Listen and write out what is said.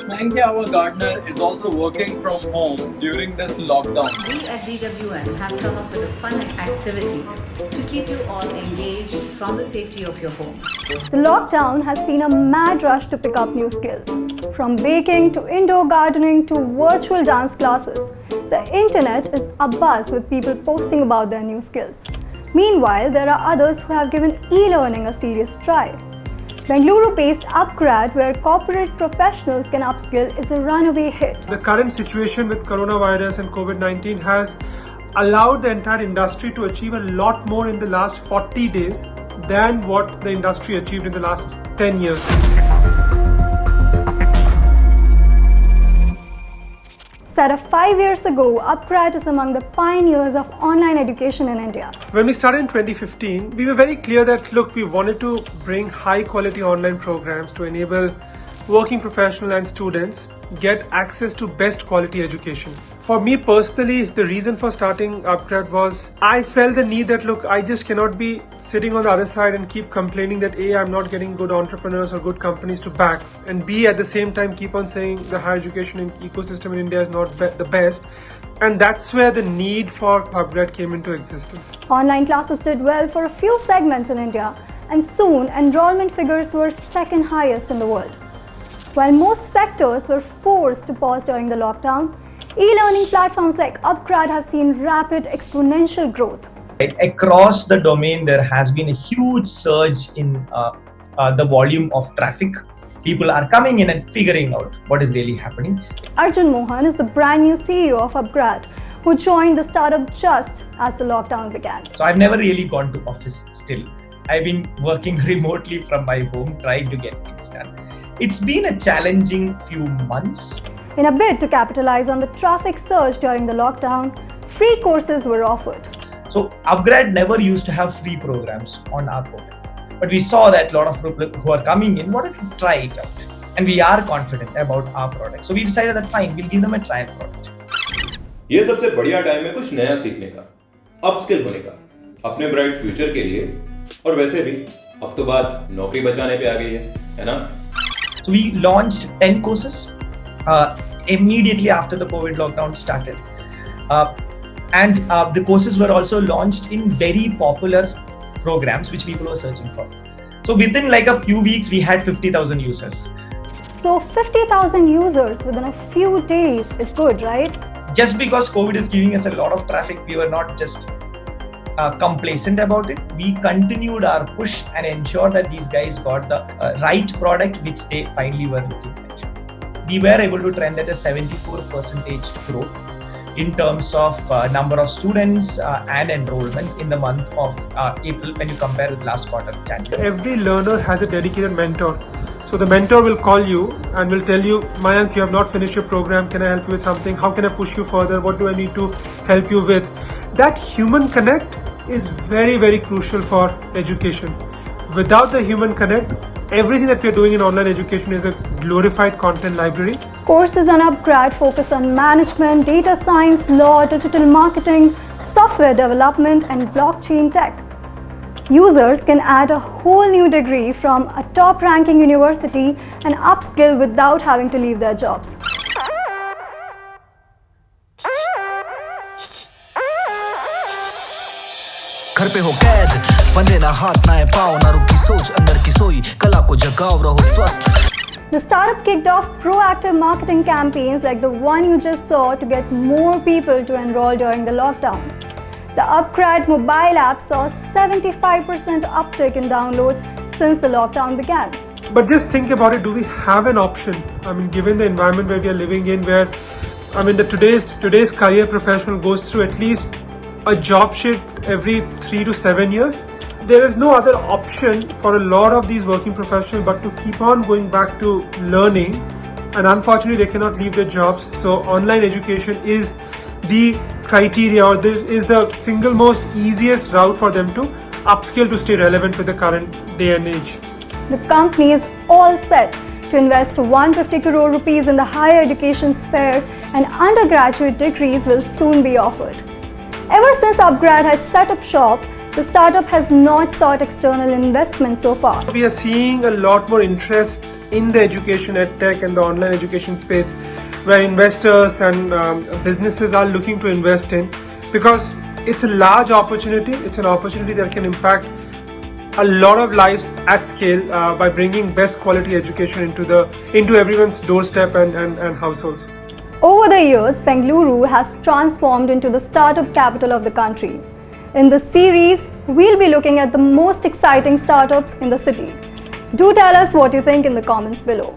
Mayank, our gardener, is also working from home during this lockdown. We at DWN have come up with a fun activity to keep you all engaged from the safety of your home. The lockdown has seen a mad rush to pick up new skills. From baking to indoor gardening to virtual dance classes, the internet is abuzz with people posting about their new skills. Meanwhile, there are others who have given e-learning a serious try. Bengaluru-based Upgrad, where corporate professionals can upskill, is a runaway hit. The current situation with coronavirus and COVID-19 has allowed the entire industry to achieve a lot more in the last 40 days than what the industry achieved in the last 10 years. Set up 5 years ago, Upgrad is among the pioneers of online education in India. When we started in 2015, we were very clear that, look, we wanted to bring high quality online programs to enable working professionals and students get access to best quality education. For me personally, the reason for starting Upgrad was I felt the need that, look, I just cannot be sitting on the other side and keep complaining that A, I'm not getting good entrepreneurs or good companies to back, and B, at the same time keep on saying the higher education ecosystem in India is not the best. And that's where the need for Upgrad came into existence. Online classes did well for a few segments in India, and soon enrollment figures were second highest in the world. While most sectors were forced to pause during the lockdown, e-learning platforms like Upgrad have seen rapid exponential growth. Across the domain, there has been a huge surge in the volume of traffic. People are coming in and figuring out what is really happening. Arjun Mohan is the brand new CEO of Upgrad, who joined the startup just as the lockdown began. So I've never really gone to office still. I've been working remotely from my home, trying to get things done. It's been a challenging few months. In a bid to capitalize on the traffic surge during the lockdown, free courses were offered. So Upgrad never used to have free programs on our portal. But we saw that a lot of people who are coming in wanted to try it out. And we are confident about our product. So we decided that fine, we'll give them a trial product. ये सबसे बढ़िया time है कुछ नया सीखने का, upskill होने का, अपने ब्राइट फ्यूचर के लिए, और वैसे भी अब तो बात नौकरी बचाने पे आ गई है ना? So we launched 10 courses immediately after the COVID lockdown started. And the courses were also launched in very popular programs which people were searching for. So within like a few weeks, we had 50,000 users. So 50,000 users within a few days is good, right? Just because COVID is giving us a lot of traffic, we were not just complacent about it. We continued our push and ensured that these guys got the right product which they finally were looking at. We were able to trend at a 74% growth in terms of number of students and enrollments in the month of April when you compare with last quarter, January. Every learner has a dedicated mentor. So the mentor will call you and will tell you, Mayank, you have not finished your program. Can I help you with something? How can I push you further? What do I need to help you with? That human connect is very, very crucial for education. Without the human connect, everything that we are doing in online education is a glorified content library. Courses on Upgrad focus on management, data science, law, digital marketing, software development, and blockchain tech. Users can add a whole new degree from a top-ranking university and upskill without having to leave their jobs. घर पे हो कैद, बंधे ना हाथ ना पाँव, ना रुकी सोच अंदर की सोई, कला को जगाओ रहो स्वस्थ. The startup kicked off proactive marketing campaigns like the one you just saw to get more people to enroll during the lockdown. The Upgrad mobile app saw 75% uptick in downloads since the lockdown began. But just think about it, do we have an option? I mean, given the environment where we are living in, where, I mean, today's career professional goes through at least a job shift every 3 to 7 years. There is no other option for a lot of these working professionals but to keep on going back to learning, and unfortunately they cannot leave their jobs. So online education is the criteria, or this is the single most easiest route for them to upskill to stay relevant with the current day and age. The company is all set to invest 150 crore rupees in the higher education sphere, and undergraduate degrees will soon be offered. Ever since Upgrad had set up shop, the startup has not sought external investment so far. We are seeing a lot more interest in the education, ed tech, and the online education space where investors and businesses are looking to invest in, because it's a large opportunity. It's an opportunity that can impact a lot of lives at scale by bringing best quality education into everyone's doorstep and households. Over the years, Bengaluru has transformed into the startup capital of the country. In this series, we'll be looking at the most exciting startups in the city. Do tell us what you think in the comments below.